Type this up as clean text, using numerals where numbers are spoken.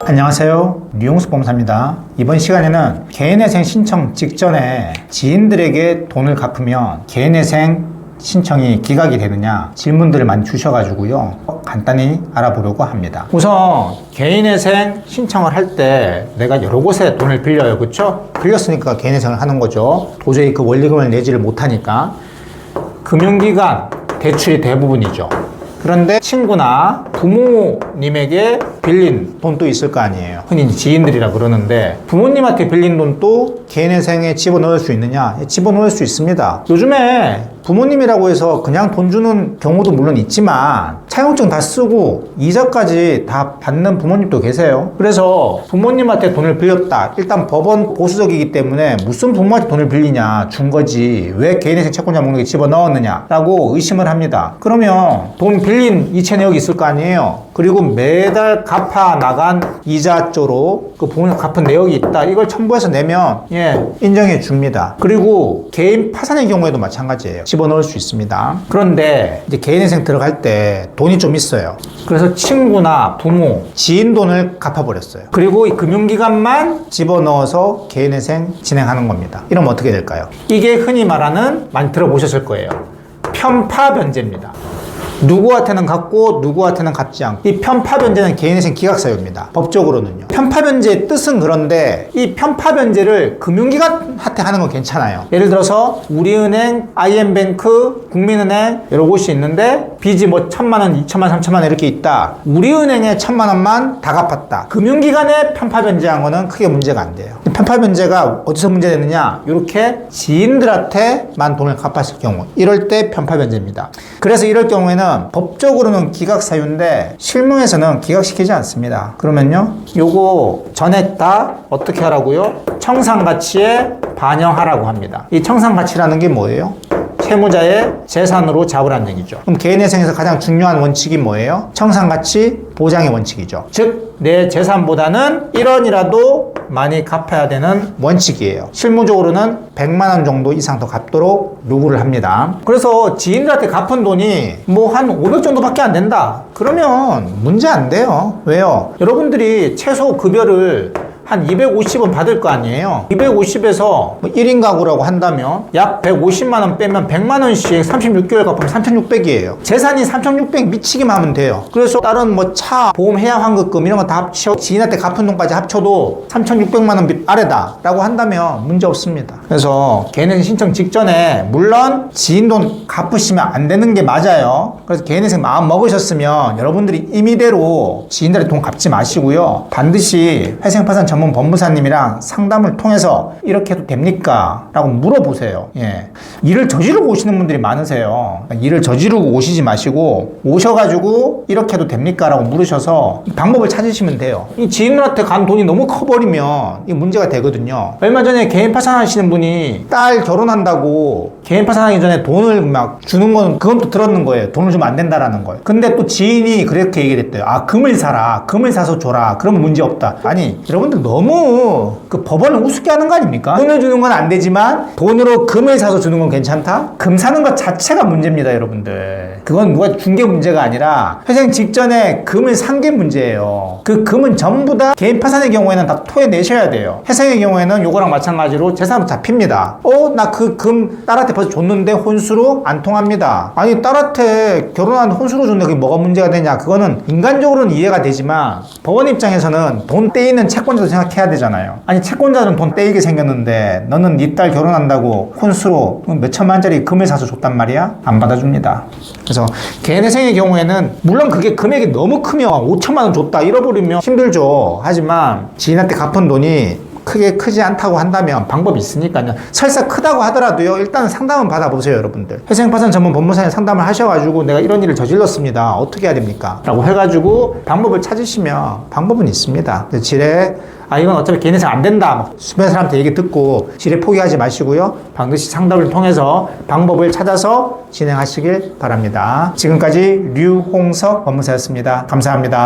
안녕하세요. 류용수 법무사입니다. 이번 시간에는 개인회생 신청 직전에 지인들에게 돈을 갚으면 개인회생 신청이 기각이 되느냐 질문들을 많이 주셔가지고요, 간단히 알아보려고 합니다. 우선 개인회생 신청을 할 때 내가 여러 곳에 돈을 빌려요, 그쵸? 빌렸으니까 개인회생을 하는 거죠. 도저히 그 원리금을 내지를 못하니까 금융기관 대출이 대부분이죠. 그런데 친구나 부모님에게 빌린 돈도 있을 거 아니에요. 흔히 지인들이라 그러는데, 부모님한테 빌린 돈도 개인회생에 집어넣을 수 있느냐? 집어넣을 수 있습니다. 요즘에 부모님이라고 해서 그냥 돈 주는 경우도 물론 있지만 차용증 다 쓰고 이자까지 다 받는 부모님도 계세요. 그래서 부모님한테 돈을 빌렸다, 일단 법원 보수적이기 때문에 무슨 부모한테 돈을 빌리냐, 준 거지 왜 개인회생 채권자 목록에 집어넣었느냐 라고 의심을 합니다. 그러면 돈 빌린 이체 내역이 있을 거 아니에요. 그리고 매달 갚아 나간 이자조로 그 부모님 갚은 내역이 있다, 이걸 첨부해서 내면 인정해 줍니다. 그리고 개인 파산의 경우에도 마찬가지예요. 집어넣을 수 있습니다. 그런데 이제 개인회생 들어갈 때 돈이 좀 있어요. 그래서 친구나 부모, 지인 돈을 갚아버렸어요. 그리고 이 금융기관만 집어넣어서 개인회생 진행하는 겁니다. 이러면 어떻게 될까요? 이게 흔히 말하는, 많이 들어보셨을 거예요, 편파변제입니다. 누구한테는 갚고 누구한테는 갚지 않고. 이 편파변제는 개인회생 기각사유입니다. 법적으로는요. 편파변제의 뜻은 그런데 이 편파변제를 금융기관한테 하는 건 괜찮아요. 예를 들어서 우리은행, IM뱅크, 국민은행 여러 곳이 있는데 빚이 뭐 1,000만원, 2천만, 3천만 이렇게 있다. 우리은행에 1,000만원만 다 갚았다. 금융기관에 편파변제한 거는 크게 문제가 안 돼요. 편파변제가 어디서 문제되느냐, 이렇게 지인들한테만 돈을 갚았을 경우, 이럴 때 편파변제입니다. 그래서 이럴 경우에는 법적으로는 기각사유인데 실무에서는 기각시키지 않습니다. 그러면요, 요거 전액 다 어떻게 하라고요? 청산가치에 반영하라고 합니다. 이 청산가치라는 게 뭐예요? 채무자의 재산으로 잡으라는 얘기죠. 그럼 개인회생에서 가장 중요한 원칙이 뭐예요? 청산가치 보장의 원칙이죠. 즉, 내 재산보다는 1원이라도 많이 갚아야 되는 원칙이에요. 실무적으로는 100만원 정도 이상 더 갚도록 요구를 합니다. 그래서 지인들한테 갚은 돈이 뭐 한 500 정도밖에 안 된다, 그러면 문제 안 돼요. 왜요? 여러분들이 최소 급여를 한 250원 받을 거 아니에요. 250에서 뭐 1인 가구라고 한다면 약 150만원 빼면 100만원씩 36개월 갚으면 3,600이에요. 재산이 3,600 미치기만 하면 돼요. 그래서 다른 뭐 차, 보험, 해약 환급금 이런 거 다 합쳐 지인한테 갚은 돈까지 합쳐도 3,600만원 아래다 라고 한다면 문제 없습니다. 그래서 개인회생 신청 직전에 물론 지인 돈 갚으시면 안 되는 게 맞아요. 그래서 개인회생 마음 먹으셨으면 여러분들이 임의대로 지인들한테 돈 갚지 마시고요, 반드시 회생파산 전문 법무사님이랑 상담을 통해서 이렇게 해도 됩니까? 라고 물어보세요. 일을 저지르고 오시는 분들이 많으세요. 일을 저지르고 오시지 마시고 오셔가지고 이렇게 해도 됩니까? 라고 물으셔서 방법을 찾으시면 돼요. 이 지인들한테 간 돈이 너무 커버리면 이 문제가 되거든요. 얼마 전에 개인 파산하시는 분이 딸 결혼한다고 개인 파산하기 전에 돈을 막 주는 건, 그건 또 들었는 거예요. 돈을 주면 안 된다라는 걸. 근데 또 지인이 그렇게 얘기를 했대요. 아, 금을 사라, 금을 사서 줘라, 그러면 문제 없다. 아니, 여러분들 너무 그 법원을 우습게 하는 거 아닙니까? 돈을 주는 건 안 되지만 돈으로 금을 사서 주는 건 괜찮다? 금 사는 것 자체가 문제입니다, 여러분들. 그건 누가 준 게 문제가 아니라 회생 직전에 금을 산 게 문제예요. 그 금은 전부 다 개인 파산의 경우에는 다 토해내셔야 돼요. 회생의 경우에는 요거랑 마찬가지로 재산으로 잡힙니다. 나 그 금 딸한테 벌써 줬는데 혼수로 안 통합니다. 아니, 딸한테 결혼하는데 혼수로 줬는데 그게 뭐가 문제가 되냐? 그거는 인간적으로는 이해가 되지만 법원 입장에서는 돈 떼이는 채권자도 생각해야 되잖아요. 아니, 채권자는 돈 떼이게 생겼는데 너는 네 딸 결혼한다고 혼수로 몇 천만짜리 금을 사서 줬단 말이야? 안 받아줍니다. 그래서 개인회생의 경우에는 물론 그게 금액이 너무 크면 5천만 원 줬다 잃어버리면 힘들죠. 하지만 지인한테 갚은 돈이 크게 크지 않다고 한다면 방법이 있으니까요. 설사 크다고 하더라도요, 일단 상담은 받아보세요, 여러분들. 회생파산 전문 법무사님 상담을 하셔가지고 내가 이런 일을 저질렀습니다, 어떻게 해야 됩니까? 라고 해가지고 방법을 찾으시면 방법은 있습니다. 지뢰, 이건 어차피 개인회생 안 된다, 주변 사람한테 얘기 듣고 지뢰 포기하지 마시고요, 반드시 상담을 통해서 방법을 찾아서 진행하시길 바랍니다. 지금까지 류홍석 법무사였습니다. 감사합니다.